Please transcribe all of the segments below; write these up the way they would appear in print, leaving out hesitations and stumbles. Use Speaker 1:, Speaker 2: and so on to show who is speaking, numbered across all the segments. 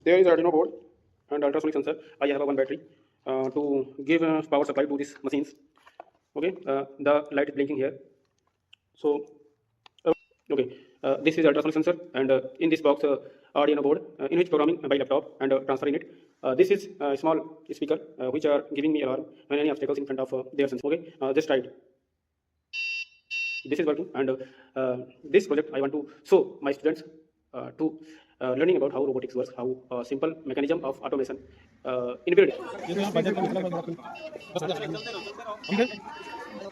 Speaker 1: There is Arduino board and ultrasonic sensor. I have a one battery to give power supply to these machines. Okay, the light is blinking here. So, okay, this is ultrasonic sensor, and in this box, Arduino board, in which programming by laptop and transferring it. This is a small speaker which are giving me alarm when any obstacles in front of their sensor. Okay, just try it. This is working, and this project I want to show my students to learning about how robotics works, how simple mechanism of automation inbuilt. ठीक है,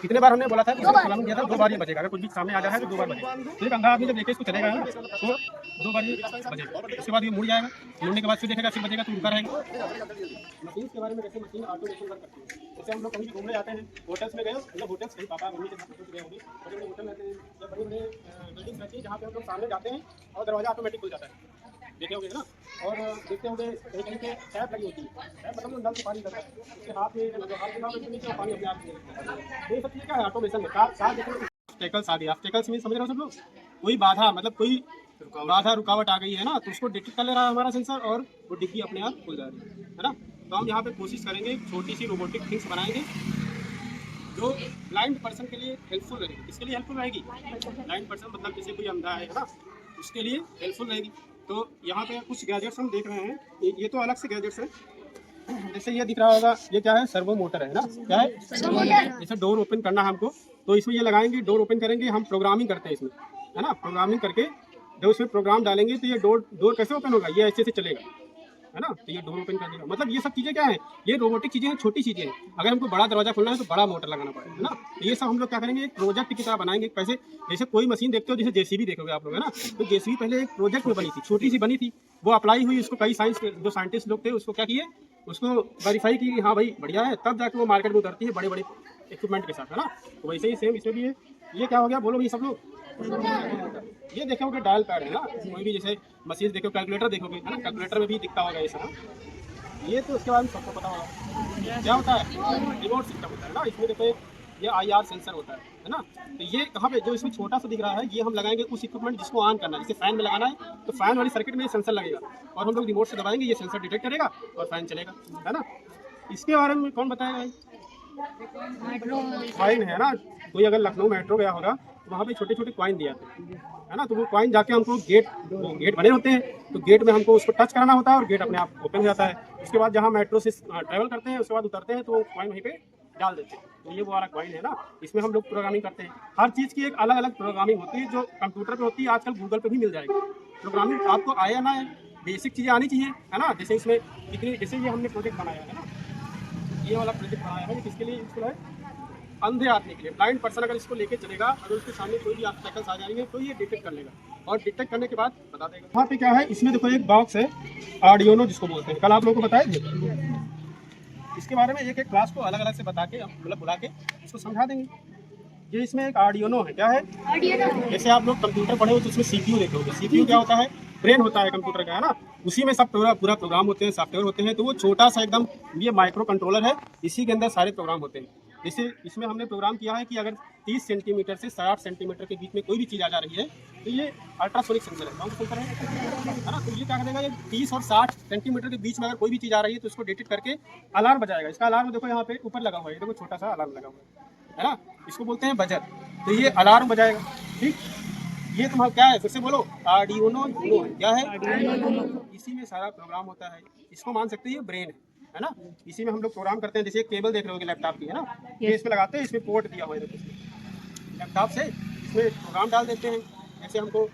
Speaker 1: कितने बार हमने बोला था कि programming किया था, 2 बार ये बजेगा। अगर कुछ भी सामने आ जाए तो 2 बार बजेगा। तो एक अंधा आदमी जब देखे इसको चलेगा ना, तो 2 बार ये बजेगा। उसके बाद ये मुड़ जाएगा, मुड़ने के बाद फिर देखेगा, फिर बजेगा तो रुका रहेगा। मशीन के बारे में, जैसे मशीन ऑटोमेशन वर्क करती है, जैसे हम लोग कहीं घूमने जाते हैं, होटल्स में गए, मतलब होटल्स कहीं पापा मम्मी के साथ गए होंगे, बड़े-बड़े होटल रहते हैं या बड़े-बड़े बिल्डिंग्स रहती है जहाँ पे हम लोग सामने जाते हैं और दरवाजा ऑटोमेटिक खुल जाता है, देखे होंगे ना। और देखते होंगे कहीं कहीं पे टैप लगी होती है, टैप मतलब नल से पानी निकलता है, उसके हाथ में नीचे पानी अपने आप लगता है। ये सब चीज़ें क्या है ऑटोमेशन में। साथ देखो ऑब्स्टेकल्स आ गए। ऑब्स्टेकल्स में समझ रहे हो सब लोग, कोई बाधा, मतलब कोई बाधा रुकावट आ गई है ना, तो उसको डिटेक्ट कर ले रहा है हमारा सेंसर और वो डिग्गी अपने आप खुल जा रही है ना। तो हम यहाँ पे कोशिश करेंगे छोटी सी रोबोटिक थिंग्स बनाएंगे जो ब्लाइंड पर्सन के लिए हेल्पफुल रहेगी। किसके लिए हेल्पफुल रहेगी? ब्लाइंड पर्सन, मतलब जैसे कोई अंधा है ना, उसके लिए हेल्पफुल रहेगी। तो यहाँ पे कुछ गैजेट्स हम देख रहे हैं, ये तो अलग से गैजेट्स हैं। जैसे ये दिख रहा होगा, ये क्या है? सर्वो मोटर है ना। क्या है? जैसे डोर ओपन करना है हमको, तो इसमें ये लगाएंगे, डोर ओपन करेंगे। हम प्रोग्रामिंग करते हैं इसमें, है ना। प्रोग्रामिंग करके जब उसमें प्रोग्राम डालेंगे तो ये डोर कैसे ओपन होगा? ये ऐसे चलेगा, है ना। तो ये डोर ओपन कर देगा। मतलब ये सब चीज़ें क्या है? ये रोबोटिक चीज़ें हैं, छोटी चीज़ें हैं। अगर हमको बड़ा दरवाजा खोलना है तो बड़ा मोटर लगाना पड़ेगा, है ना। तो ये सब हम लोग क्या करेंगे, एक प्रोजेक्ट की तरह बनाएंगे। कैसे? जैसे कोई मशीन देखते हो, जैसे जेसीबी देखोगे आप लोग, है ना। तो जेसीबी पहले एक प्रोजेक्ट में बनी थी, छोटी सी बनी थी, वो अप्लाई हुई। उसको कई साइंस के जो साइंटिस्ट लोग थे, उसको क्या किए, उसको वेरीफाई की, हाँ भाई बढ़िया है, तब जाके वो मार्केट में उतरती है बड़े बड़े इक्विपमेंट के साथ, है ना। तो वैसे ही सेम इसमें भी है। ये क्या हो गया बोलो भाई सब लोग? ये देखोगे डायल पैड है ना। कोई भी जैसे मशीन देखो, कैलकुलेटर देखोगे, है ना, कैलकुलेटर में भी दिखता होगा ऐसा ना। ये तो उसके बारे में सबको पता होगा क्या होता है, रिमोट सिस्टम होता है ना। इसमें देखो ये IR सेंसर होता है ना। तो ये कहाँ पे, जो इसमें छोटा सा दिख रहा है, ये हम लगाएंगे उस इक्विपमेंट जिसको ऑन करना है। जैसे फैन में लगाना है तो फैन वाली सर्किट में ये सेंसर लगेगा और हम लोग रिमोट से दबाएंगे, ये सेंसर डिटेक्ट करेगा और फैन चलेगा, है ना। इसके बारे में कौन बताएगा भाई? कॉइन है ना। कोई अगर लखनऊ मेट्रो गया होगा तो वहाँ पे छोटे छोटे कॉइन दिया है ना। तो वो कॉइन जाके हमको गेट बने होते हैं, तो गेट में हमको उसको टच कराना होता है और गेट अपने आप ओपन हो जाता है। उसके बाद जहाँ मेट्रो से ट्रैवल करते हैं, उसके बाद उतरते हैं तो वो कॉइन वहीं पे डाल देते हैं। तो ये वो वाला कॉइन है ना। इसमें हम लोग प्रोग्रामिंग करते हैं। हर चीज़ की एक अलग अलग प्रोग्रामिंग होती है, जो कंप्यूटर पे होती है, आजकल गूगल पे भी मिल जाएगी। प्रोग्रामिंग आपको आया ना, बेसिक चीज़ें आनी चाहिए, है ना। जैसे इसमें कितनी, जैसे ये हमने प्रोजेक्ट बनाया है ना, ये वाला प्रोजेक्ट बनाया है, किसके लिए यूजफुल है? अंधे आदमी के लिए। ब्लाइंड पर्सन अगर इसको लेके चलेगा, अगर उसके सामने कोई भी ऑब्स्टेकल्स आ जाएंगे तो ये डिटेक्ट कर लेगा और डिटेक्ट करने के बाद बता देगा। वहाँ पे क्या है, इसमें देखो एक बॉक्स है, आर्डिनो जिसको बोलते हैं, कल आप लोगों को बताए थे। इसके बारे में एक एक क्लास को अलग अलग से बता के, मतलब बुला के इसको समझा देंगे। ये इसमें एक आर्डिनो है। क्या है? जैसे आप लोग कंप्यूटर पढ़े हो तो उसमें CPU देखोगे। CPU क्या होता है? ब्रेन होता है कंप्यूटर का, है ना। उसी में सब पूरा प्रोग्राम होते हैं, सॉफ्टवेयर होते हैं। तो वो छोटा सा एकदम ये माइक्रो कंट्रोलर है, इसी के अंदर सारे प्रोग्राम होते हैं। जैसे इसमें हमने प्रोग्राम किया है कि अगर 30 सेंटीमीटर से 60 सेंटीमीटर के बीच में कोई भी चीज़ आ जा रही है तो ये अल्ट्रासोनिक सेंसर है। कौन सा सेंसर है ना। तो ये क्या करेगा, ये 30 और 60 सेंटीमीटर के बीच में अगर कोई भी चीज़ आ रही है तो उसको डिटेक्ट करके अलार्म बजाएगा। इसका अलार्म देखो यहाँ पे ऊपर लगा हुआ है, देखो छोटा सा अलार्म लगा हुआ है ना। इसको बोलते हैं बजर। तो ये अलार्म बजाएगा, ठीक। ये तुम्हारा क्या है, फिर से बोलो? आर्डिनो यूनो है। क्या है? इसी में सारा प्रोग्राम होता है। इसको मान सकते हैं ये ब्रेन है ना। इसी में हम लोग प्रोग्राम करते हैं। जैसे एक केबल देख रहे हो लैपटॉप की, है ना, ये इसमें लगाते हैं, इसमें पोर्ट दिया हुआ है लैपटॉप से, इसमें प्रोग्राम डाल देते हैं जैसे हमको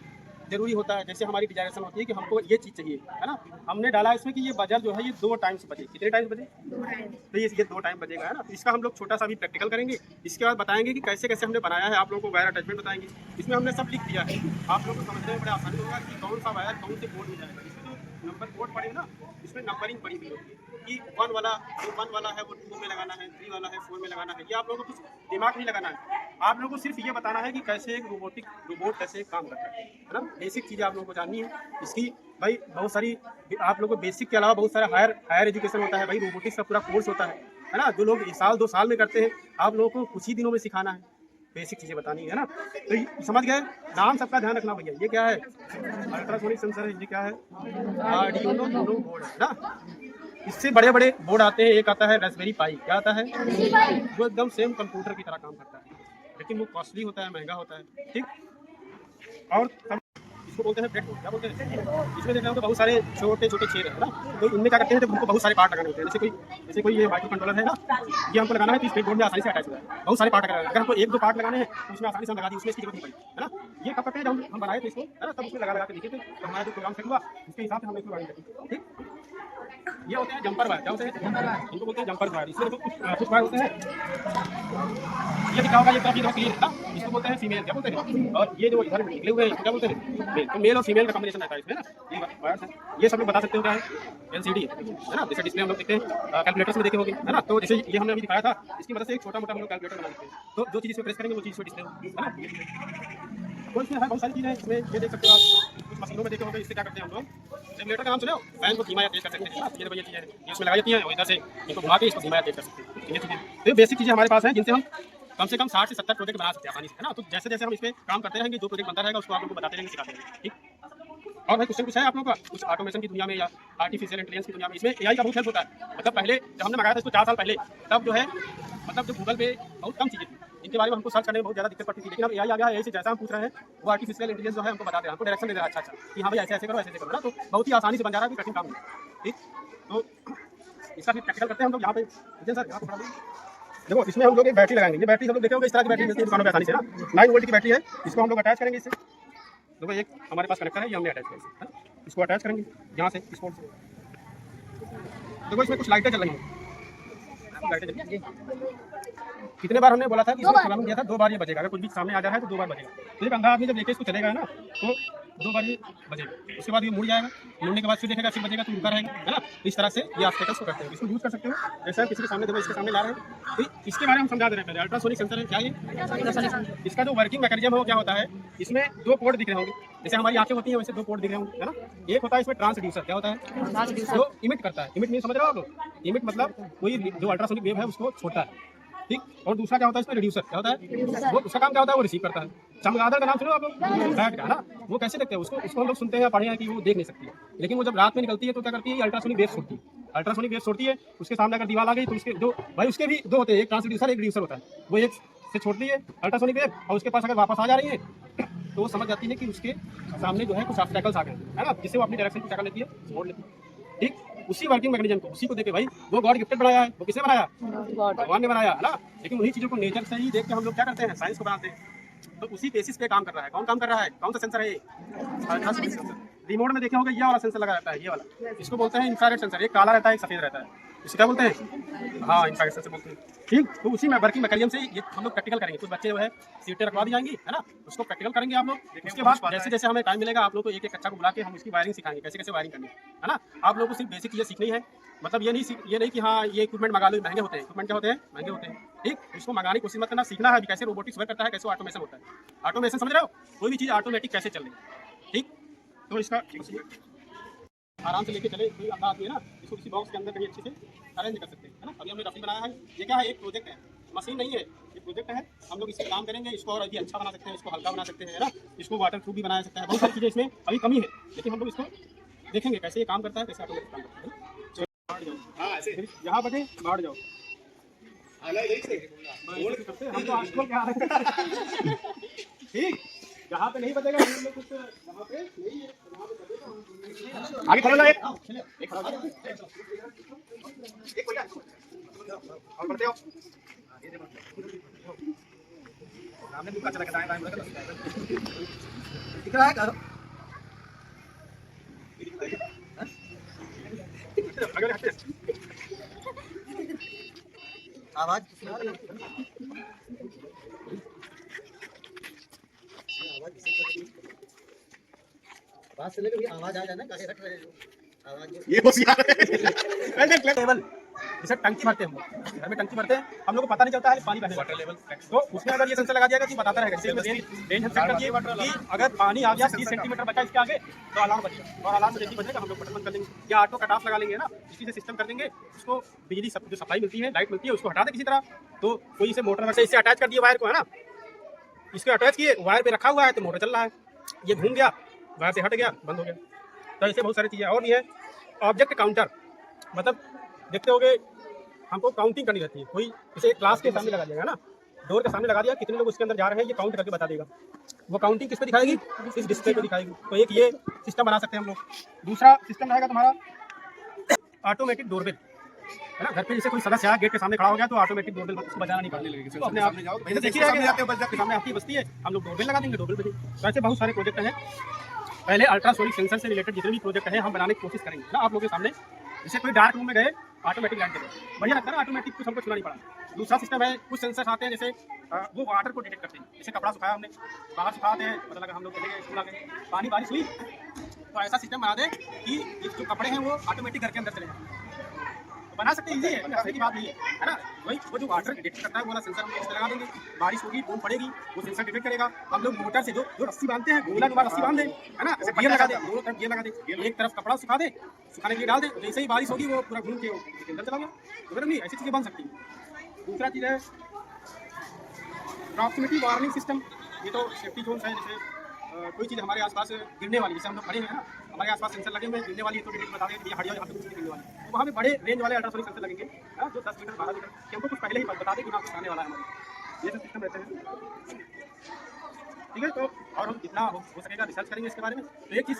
Speaker 1: जरूरी होता है। जैसे हमारी डिजाइनेशन होती है कि हमको ये चीज़ चाहिए, है ना। हमने डाला इसमें कि ये बजर जो है ये 2 टाइम्स बजे। कितने टाइम्स बजे? 2 टाइम। तो ये 2 टाइम बजेगा, है ना। तो इसका हम लोग छोटा सा भी प्रैक्टिकल करेंगे। इसके बाद बताएंगे कि कैसे कैसे हमने बनाया है। आप लोगों को वायर अटैचमेंट बताएंगे। इसमें हमने सब लिख दिया है, आप लोगों को समझने में बड़ा आसानी होगा कि कौन सा वायर कौन से पोर्ट में जाएगा। इसमें जो नंबर पोर्ट पड़े ना, इसमें नंबरिंग पड़ी हुई होती है कि 1 वाला, जो 1 वाला है वो 2 में लगाना है, 3 वाला है 4 में लगाना है। ये आप लोगों को कुछ दिमाग नहीं लगाना है, आप लोगों को सिर्फ ये बताना है कि कैसे एक रोबोट कैसे काम करता है ना। बेसिक चीज़ें आप लोगों को जाननी है इसकी। भाई बहुत सारी, आप लोगों को बेसिक के अलावा बहुत सारा हायर एजुकेशन होता है भाई। रोबोटिक्स का पूरा कोर्स होता है ना, जो लोग 1 साल 2 साल में करते हैं, आप लोगों को कुछ ही दिनों में सिखाना है। बेसिक चीज़ें बतानी है ना। तो समझ गए, नाम सबका ध्यान रखना भैया। ये क्या है? अल्ट्रासोनिक सेंसर है। ये क्या है? आर्डिनो यूनो बोर्ड है ना। इससे बड़े बड़े बोर्ड आते हैं। एक आता है रास्पबेरी पाई। क्या आता है? वो एकदम सेम कंप्यूटर की तरह काम करता है, लेकिन वो कॉस्टली होता है, महंगा होता है। ठीक। और इसको बोलते हैं ब्रेड बोर्ड। क्या बोलते हैं? इसमें देख रहे हो तो बहुत सारे छोटे छोटे छेद है ना। तो इनमें क्या करते हैं, जब हमको बहुत सारे पार्ट लगाने होते हैं, जैसे कोई ये माइक्रो कंट्रोलर है ना, ये हमको लगाना है तो इस ब्रेड बोर्ड में आसानी से अटैच हो जाए। बहुत सारे पार्ट लगाना है, अगर हमको एक दो पार्ट लगाने हैं तो उसमें आसानी से हम लगा दी, उसमें इसकी जरूरत नहीं पड़ी, है ना। ये कब करते हैं, जब हम बनाए थे इसको, है ना, तब उसमें लगा के देखे थे, तो हमारा जो प्रोग्राम सेट हुआ उसके हिसाब से हमने इसको लगा दी। ठीक। ये होते हैं जंपर वायर। क्या होते हैं? इनको बोलते हैं जंपर वायर। इसमें देखो कुछ वायर होते हैं, ये दिखा होगा, ये काफी क्लियर है ना। इसको बोलते हैं फीमेल। क्या बोलते हैं? और ये जो इधर निकले हुए हैं इसको क्या बोलते हैं? मेल। तो मेल और फीमेल का कॉम्बिनेशन रहता है इसमें ना। ये वायर्स हैं, ये सब लोग बता सकते हो क्या है? एलसीडी है ना। जैसे डिस्प्ले हम लोग देखते हैं कैलकुलेटर्स में देखे होंगे, है ना। तो जैसे ये हमने अभी दिखाया था, इसकी मदद से एक छोटा मोटा हम लोग कैलकुलेटर बना सकते हैं। तो जो चीज़ इसमें प्रेस करेंगे वो चीज़ इसमें डिस्प्ले होगी, है ना। तो इसमें है बहुत सारी चीज़ें हैं इसमें। ये देख सकते हो आप, कुछ मशीनों में देखे होंगे। इससे क्या करते हैं हम लोग, रेगुलेटर का नाम सुने हो? फैन को धीमा या तेज कर सकते हैं ना। ये चीज़ें हैं, ये इसमें लगाई जाती हैं और इधर से इनको घुमा के इसको धीमा या तेज कर सकते हैं। ये चीज़ें, तो ये बेसिक चीज़ें हमारे पास हैं जिनसे हम कम से कम 60 से 70 प्रोजेक्ट बना सकते हैं आसानी से, है ना। तो जैसे जैसे हम इस पे काम करते रहेंगे, जो प्रोजेक्ट बनता रहेगा उसको आप लोगों को बताते रहेंगे, सिखाते रहेंगे। ठीक। और भाई क्वेश्चन कुछ है आप लोगों का, कुछ ऑटोमेशन की दुनिया में या आर्टिफिशियल इंटेलिजेंस की दुनिया में, इसमें एआई का बहुत हेल्प होता है। मतलब पहले जब हमने मंगाया था इसको 4 साल पहले, तब जो है मतलब जो गूगल पे बहुत कम चीज़ें थी, इनके बारे में हमको सर्च करने में बहुत ज़्यादा दिक्कत पड़ती थी। लेकिन अब एआई आ गया है, एआई से जैसा हम पूछ रहे हैं वो आर्टिफिशियल इंटेलिजेंस जो है हमको बता दे रहा है, हमको डायरेक्शन दे रहा है। अच्छा कि हाँ भाई ऐसे ऐसे करो, ऐसे ऐसे करो ना। तो बहुत ही आसानी से बन जा रहा है, कोई कठिन काम नहीं। ठीक। तो इसका फिर प्रैक्टिकल करते हैं हम लोग यहाँ पे। सर यहाँ पे देखो, इसमें हम लोग एक बैटरी लगाएंगे। ये बैटरी हम लोग देखे होंगे, इस तरह की बैटरी मिलती है दुकानों पे आसानी से ना। 9 वोल्ट की बैटरी है। इसको हम लोग अटैच करेंगे इससे। देखो एक हमारे पास कनेक्टर है, ये हमने अटैच किया है ना। इसको अटैच करेंगे यहाँ से, इस पोर्ट से। देखो इसमें कुछ लाइटें चल रही हैं, लाइटें चल रही हैं। कितने बार हमने बोला था कि इसको चलाना दिया था, 2 बार ये बजेगा। अगर कुछ भी सामने आ जा रहा है तो 2 बार बजेगा। तो एक अंधा आदमी जब लेके इसको चलेगा ना, तो 2 बार ये बजेगा। उसके बाद ये मुड़ जाएगा, मुड़ने के बाद फिर देखेगा, फिर बजेगा, तो रुका रहेगा, है ना। इस तरह से ये ऑब्स्टेकल्स को करते हैं। इसको यूज कर सकते हो। जैसे आप किसी के सामने देखो, इसके सामने ला रहे हैं, तो इसके बारे में हम समझा दे रहे हैं पहले। अल्ट्रासोनिक सेंसर है क्या ये? इसका जो वर्किंग मैकेनिज्म है वो क्या होता है, इसमें 2 पोर्ट दिख रहे होंगे, जैसे हमारी आंखें होती हैं वैसे 2 पोर्ट दिख रहे होंगे, है ना। एक होता है इसमें ट्रांसड्यूसर। क्या होता है? जो इमिट करता है। इमिट मीन समझ रहे हो आप लोग? इमिट मतलब कोई जो अल्ट्रासोनिक वेव है उसको छोड़ता है। ठीक। और दूसरा क्या होता है इसमें? रिड्यूसर। क्या होता है? वो उसका काम क्या होता है? वो रिसीव करता है। चमगादड़ का नाम सुनो आप लोग? बैट का ना। वो कैसे देखते हैं उसको हम लोग सुनते हैं, पढ़े हैं कि वो देख नहीं सकती है, लेकिन वो जब रात में निकलती है तो क्या करती है? अल्ट्रासोनिक वेव छोड़ती है। अल्ट्रासोनिक वेव छोड़ती है, उसके सामने अगर दीवार आ गई तो उसके दो भाई उसके भी 2 होते हैं, एक ट्रांसड्यूसर एक रिड्यूसर होता है। वो एक से छोड़ती है अल्ट्रासोनिक वेव, और उसके पास अगर वापस आ जा रही है तो वो समझ जाती है कि उसके सामने जो है कुछ ऑब्स्टेकल्स आ गए, है ना, जिससे वो अपनी डायरेक्शन को क्या कर लेती है? मोड़ लेती है। ठीक। उसी वर्किंग मैकेनिज्म को, उसी को देखे भाई, वो गॉड गिफ्टेड बनाया है। वो किसने बनाया? भगवान ने बनाया, है ना। लेकिन उन्हीं चीज़ों को नेचर से ही देख के हम लोग क्या करते हैं? साइंस को बनाते हैं। तो उसी बेसिस पे काम कर रहा है। कौन काम कर रहा है? कौन सा सेंसर है ये? Ultrasonic sensor. रिमोट में देखे होंगे ये वाला सेंसर लगा रहता है, ये वाला। इसको बोलते हैं इंफ्रारेड सेंसर। एक काला रहता है, एक सफेद रहता है। इसे क्या बोलते हैं? हाँ, इंफ्रारेड सेंसर बोलते हैं। ठीक। तो उसी में वर्किंग मैकेनिज्म से ये हम लोग प्रैक्टिकल करेंगे। कुछ बच्चे जो है सीटें रखवा दी जाएंगी, है ना, उसको प्रैक्टिकल करेंगे आप लोग। उसके बाद जैसे जैसे हमें टाइम मिलेगा आप लोग को एक एक कक्षा को बुला के हम उसकी वायरिंग सिखाएंगे, कैसे कैसे वायरिंग करनी है ना। आप लोग को सिर्फ बेसिक चीज़ें सीखनी है। मतलब ये नहीं कि हाँ ये इक्विपमेंट मंगा लो, महंगे होते हैं। इक्विपमेंट क्या होते हैं? महंगे होते हैं। ठीक। उसको मंगाने की कोशिश मत करना, सीखना है कैसे रोबोटिक्स वर्क करता है, कैसे ऑटोमेशन होता है। ऑटोमेशन समझ रहे हो? कोई भी चीज़ ऑटोमेटिक कैसे चल रही है। ठीक। तो इसका आराम से लेके चले। कोई अंधा आदमी है ना, इसको किसी बॉक्स के अंदर कहीं अच्छे से अरेंज कर सकते हैं, है ना। अभी हमने रफी बनाया है। ये क्या है? एक प्रोजेक्ट है, मशीन नहीं है, ये प्रोजेक्ट है। हम लोग इस पर काम करेंगे, इसको और अभी अच्छा बना सकते हैं, इसको हल्का बना सकते हैं, है ना। इसको वाटर प्रूफ भी बना सकते हैं। बहुत सारी चीज़ें इसमें अभी कमी है, लेकिन हम लोग इसको देखेंगे कैसे ये काम करता है, कैसे ऑटोमेटिक काम करता है। यहाँ बटे बाहर जाओ, हम तो आजकल क्या ठीक। जहाँ पे नहीं बचेगा हम लोग कुछ, जहाँ पे नहीं है वहाँ पे बचेगा। आगे खड़ा एक और बढ़ते हो। सामने दुकान चला के दाएं दिख रहा है क्या? आवाज बात सुनने के आवाज आ जाए ना, कैसे रख रहे हो आवाज ये होशियार है। लेवल जैसे टंकी भरते हैं हम लोग, घर में टंकी भरते हैं, हम लोग को पता नहीं चलता है पानी बहने वाटर लेवल। तो उसमें अगर ये सेंसर लगा दिया कि बताता रहेगा, रेंज हम सेट कर दिए कि अगर पानी आ गया 30 सेंटीमीटर बचा इसके आगे तो अलार्म बजेगा, और अलार्म जैसे बजेगा हम लोग बटन बंद कर देंगे या ऑटो कट ऑफ लगा लेंगे ना। इसी से सिस्टम कर देंगे। उसको बिजली जो सप्लाई मिलती है, लाइट मिलती है, उसको हटा दे किसी तरह। तो कोई इसे मोटर से इसे अटैच कर दिया वायर को, है ना। इसके अटैच किए, वायर पे रखा हुआ है तो मोटर चल रहा है, ये घूम गया, वायर से हट गया, बंद हो गया। तो ऐसे बहुत सारी चीज़ें और भी है। ऑब्जेक्ट काउंटर, मतलब देखते होगे हमको काउंटिंग करनी रहती है। कोई जैसे क्लास के सामने लगा दिया है ना, डोर के सामने लगा दिया, कितने लोग उसके अंदर जा रहे हैं ये काउंट करके बता देगा। वो काउंटिंग किस पे दिखाएगी? इस डिस्प्ले पे दिखाएगी। तो एक ये सिस्टम बना सकते हैं हम लोग। दूसरा सिस्टम रहेगा तुम्हारा ऑटोमेटिक डोरबेल, है ना। घर पे जैसे कोई सदस्य आया, गेट के सामने खड़ा हो गया तो ऑटोमेटिक डोरबेल उसको बजाना नहीं पड़ेगा, तो अपने आप जाओ तो देखिए के सामने आपकी बस्ती है, हम लोग डोरबेल लगा देंगे, डोरबेल बजेगी। तो ऐसे बहुत सारे प्रोजेक्ट हैं। पहले अल्ट्रासोनिक सेंसर से रिलेटेड जितने भी प्रोजेक्ट है हम बनाने की कोशिश करेंगे ना आप लोगों के सामने। जैसे कोई डार्क रूम में गए, ऑटोमेटिक लाइट देते हैं, बढ़िया लगता है ना, ऑटोमेटिक कुछ हमको छूना नहीं पड़ा। दूसरा सिस्टम है, कुछ सेंसर आते हैं जैसे वो वाटर को डिटेक्ट करते हैं। जैसे कपड़ा सुखाया हमने, बाहर सुखाते हैं, पता लगा हम लोग चले गए स्कूल आ गए, पानी बारिश हुई, तो ऐसा सिस्टम बना दें कि जो कपड़े हैं वो ऑटोमेटिक घर के अंदर चले जाए। तो बना सकते हैं, ईजी है, ऐसे की बात नहीं है ना। वही वो जो वाटर डिटेक्ट करता है वो वाला सेंसर हम लोग लगा देंगे, बारिश होगी, बूंद पड़ेगी, वो सेंसर डिटेक्ट करेगा। हम लोग मोटर से जो रस्सी बांधते हैं, गोला के बाद रस्सी बांध दें, है ना, गियर लगा दें, दोनों तरफ गियर लगा दें, एक तरफ कपड़ा सुखा दे, सुखाने के लिए डाल दे, जैसे ही बारिश होगी वो पूरा घूम के अंदर चला गया। तो नहीं, ऐसी चीज़ें बन सकती हैं। दूसरा चीज़ है प्रॉक्सिमिटी वार्निंग सिस्टम। ये तो सेफ्टी जोन्स है, जैसे कोई चीज़ हमारे आसपास गिरने वाली, जैसे हम लोग खड़े हैं ना, हमारे आसपास सेंसर लगे हुए हैं, गिरने वाली है तो डिटेक्ट बता दें कि ये हट जाओ, यहाँ पे कुछ नहीं गिरने वाली, तो वहाँ पे बड़े रेंज वाले अल्ट्रासोनिक सेंसर लगेंगे, हाँ, जो 10 मीटर 12 मीटर कि हमको कुछ पहले ही बता दें कि वहाँ कुछ आने वाला है हमारे। ये सब सिस्टम रहते हैं, ठीक है। तो और हम जितना हो सकेगा रिसर्च करेंगे इसके बारे में। तो एक चीज़